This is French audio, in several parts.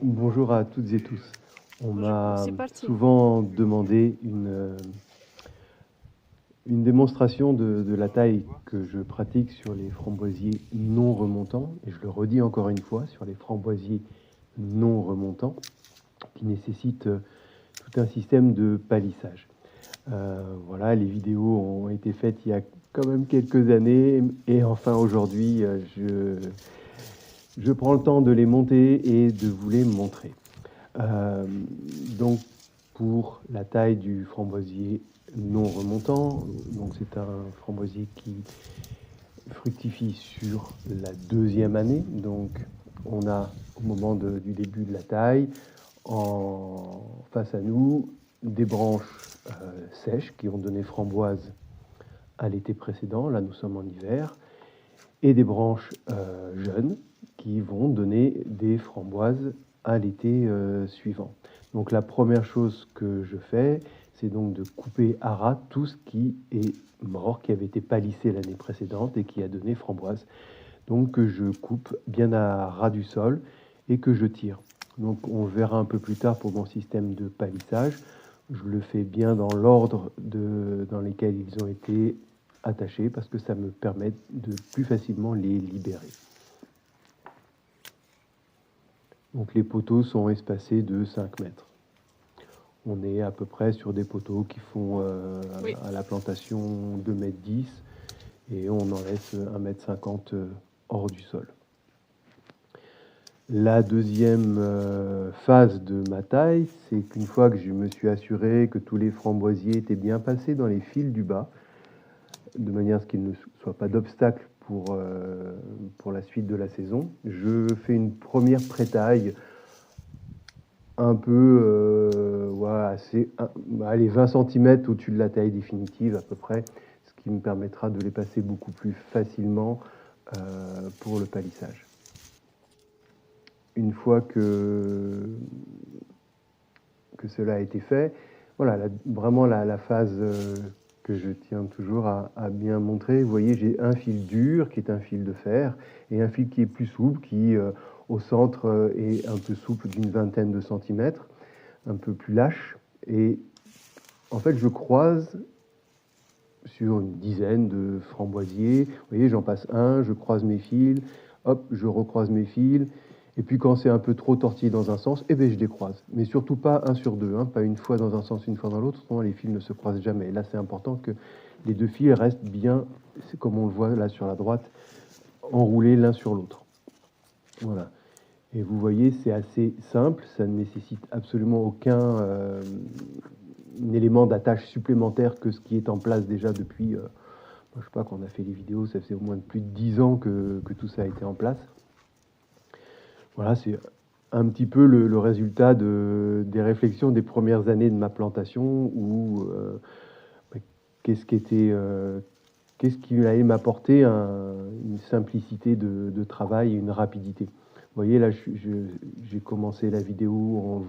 Bonjour à toutes et tous. On Bonjour, m'a c'est parti. souvent demandé une démonstration de la taille que je pratique sur les framboisiers non remontants, et je le redis encore une fois, sur les framboisiers non remontants, qui nécessitent tout un système de palissage. Voilà, les vidéos ont été faites il y a quand même quelques années, et enfin aujourd'hui, je prends le temps de les monter et de vous les montrer. Euh, donc pour la taille du framboisier non remontant, donc c'est un framboisier qui fructifie sur la deuxième année. Donc on a au moment du début de la taille, en face à nous, des branches sèches qui ont donné framboise à l'été précédent, là nous sommes en hiver, et des branches jeunes qui vont donner des framboises à l'été suivant. Donc la première chose que je fais, c'est donc de couper à ras tout ce qui est mort, qui avait été palissé l'année précédente et qui a donné framboise. Donc que je coupe bien à ras du sol et que je tire. Donc on verra un peu plus tard pour mon système de palissage. Je le fais bien dans l'ordre dans lesquels ils ont été attachés parce que ça me permet de plus facilement les libérer. Donc les poteaux sont espacés de 5 mètres. On est à peu près sur des poteaux qui font Oui. à la plantation 2,10 m et on en laisse 1,50 m hors du sol. La deuxième phase de ma taille, c'est qu'une fois que je me suis assuré que tous les framboisiers étaient bien passés dans les fils du bas, de manière à ce qu'il ne soit pas d'obstacle pour la suite de la saison, je fais une première pré-taille un peu, allez, 20 cm au-dessus de la taille définitive à peu près, ce qui me permettra de les passer beaucoup plus facilement pour le palissage. Une fois que cela a été fait, voilà, vraiment la phase que je tiens toujours à bien montrer. Vous voyez, j'ai un fil dur qui est un fil de fer et un fil qui est plus souple, qui au centre est un peu souple d'une vingtaine de centimètres, un peu plus lâche. Et en fait, je croise sur une dizaine de framboisiers. Vous voyez, j'en passe un, je croise mes fils, hop, je recroise mes fils. Et puis quand c'est un peu trop tortillé dans un sens, eh bien, je décroise. Mais surtout pas un sur deux, hein, pas une fois dans un sens, une fois dans l'autre, sinon les fils ne se croisent jamais. Et là, c'est important que les deux fils restent bien, c'est comme on le voit là sur la droite, enroulés l'un sur l'autre. Voilà. Et vous voyez, c'est assez simple, ça ne nécessite absolument aucun élément d'attache supplémentaire que ce qui est en place déjà depuis, je ne sais pas, quand on a fait les vidéos, ça fait au moins plus de 10 ans que tout ça a été en place. Voilà, c'est un petit peu le résultat des réflexions des premières années de ma plantation où qu'est-ce qui allait m'apporter une simplicité de travail et une rapidité. Vous voyez, là, j'ai commencé la vidéo en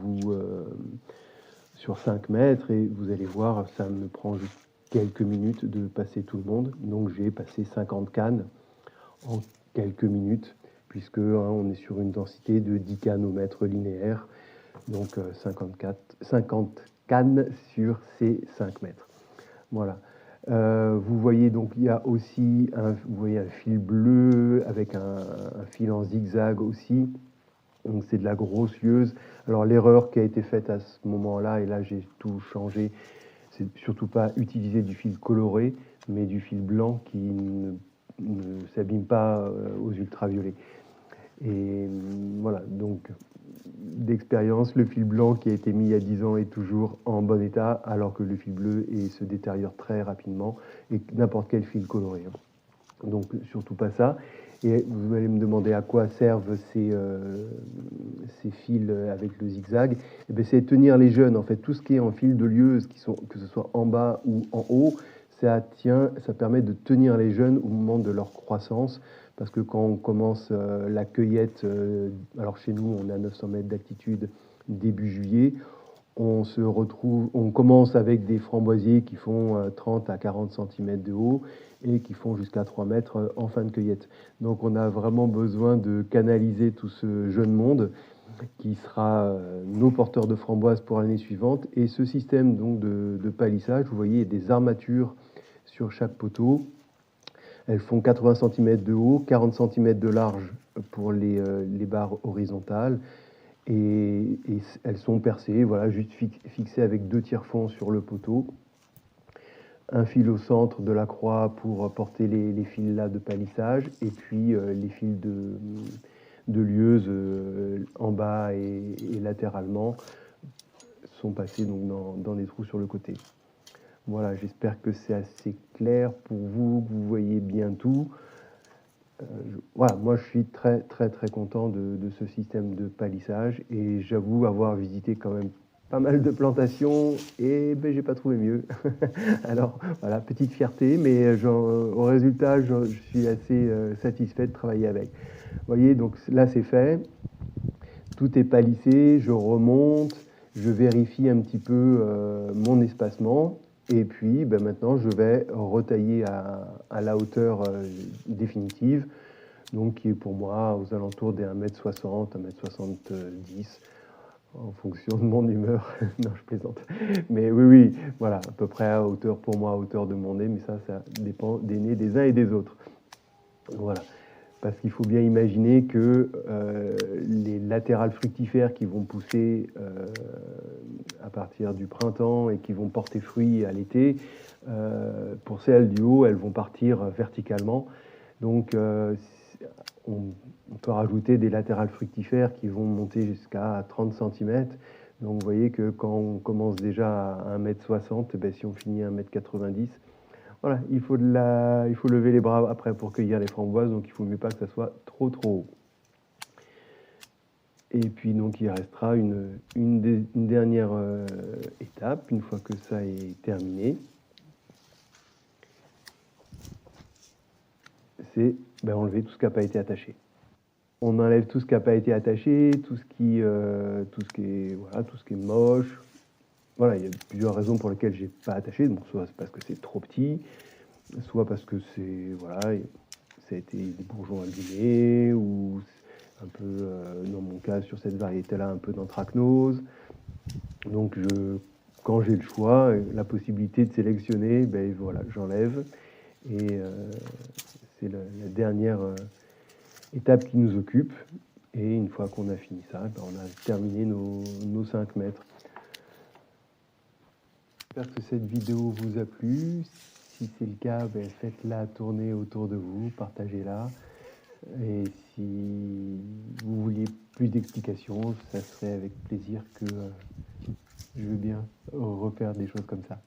sur 5 mètres et vous allez voir, ça me prend juste quelques minutes de passer tout le monde. Donc j'ai passé 50 cannes en quelques minutes, puisque on est sur une densité de 10 cannes au mètre linéaire, donc 50 cannes sur ces 5 mètres. Voilà. Vous voyez donc il y a aussi vous voyez un fil bleu avec un fil en zigzag aussi. Donc c'est de la grosse lieuse. Alors l'erreur qui a été faite à ce moment-là, et là j'ai tout changé, c'est surtout pas utiliser du fil coloré, mais du fil blanc qui ne s'abîme pas aux ultraviolets. Et voilà, donc d'expérience, le fil blanc qui a été mis il y a 10 ans est toujours en bon état, alors que le fil bleu se détériore très rapidement, et n'importe quel fil coloré. Donc surtout pas ça. Et vous allez me demander à quoi servent ces fils avec le zigzag. Eh bien, c'est tenir les jeunes. En fait, tout ce qui est en fil de lieuse, que ce soit en bas ou en haut, ça permet de tenir les jeunes au moment de leur croissance. Parce que quand on commence la cueillette, alors chez nous, on est à 900 mètres d'altitude début juillet, on commence avec des framboisiers qui font 30 à 40 cm de haut et qui font jusqu'à 3 mètres en fin de cueillette. Donc on a vraiment besoin de canaliser tout ce jeune monde qui sera nos porteurs de framboises pour l'année suivante. Et ce système donc de palissage, vous voyez, des armatures sur chaque poteau. Elles font 80 cm de haut, 40 cm de large pour les barres horizontales. Et elles sont percées, voilà, juste fixées avec 2 tire-fonds sur le poteau. Un fil au centre de la croix pour porter les fils là de palissage, et puis les fils de lieuses en bas et latéralement sont passés donc dans des trous sur le côté. Voilà, j'espère que c'est assez clair pour vous, que vous voyez bien tout. Voilà, moi je suis très content de ce système de palissage, et j'avoue avoir visité quand même pas mal de plantations et ben, j'ai pas trouvé mieux. Alors voilà, petite fierté, mais au résultat je suis assez satisfait de travailler avec. Vous voyez, donc là c'est fait, tout est palissé, je remonte, je vérifie un petit peu mon espacement. Et puis ben, maintenant je vais retailler à la hauteur définitive, donc qui est pour moi aux alentours des 1m60, 1m70, en fonction de mon humeur. Non, je plaisante. Mais oui, voilà, à peu près à hauteur, pour moi, à hauteur de mon nez, mais ça dépend des nez des uns et des autres. Voilà. Parce qu'il faut bien imaginer que les latérales fructifères qui vont pousser à partir du printemps et qui vont porter fruit à l'été, pour celles du haut, elles vont partir verticalement. Donc on peut rajouter des latérales fructifères qui vont monter jusqu'à 30 cm. Donc vous voyez que quand on commence déjà à 1m60, ben, si on finit à 1m90, voilà, il faut lever les bras après pour cueillir les framboises, donc il ne faut mieux pas que ça soit trop haut. Et puis donc il restera une dernière étape, une fois que ça est terminé. C'est enlever tout ce qui n'a pas été attaché. On enlève tout ce qui n'a pas été attaché, tout ce qui est moche. Voilà, il y a plusieurs raisons pour lesquelles j'ai pas attaché. Donc soit c'est parce que c'est trop petit, soit parce que ça a été des bourgeons abîmés, ou un peu, dans mon cas sur cette variété-là, un peu d'anthracnose. Donc quand j'ai le choix, la possibilité de sélectionner, ben voilà, j'enlève. Et c'est la dernière étape qui nous occupe. Et une fois qu'on a fini ça, ben on a terminé nos 5 mètres. J'espère que cette vidéo vous a plu. Si c'est le cas, ben faites-la tourner autour de vous, partagez-la. Et si vous vouliez plus d'explications, ça serait avec plaisir que je veux bien refaire des choses comme ça.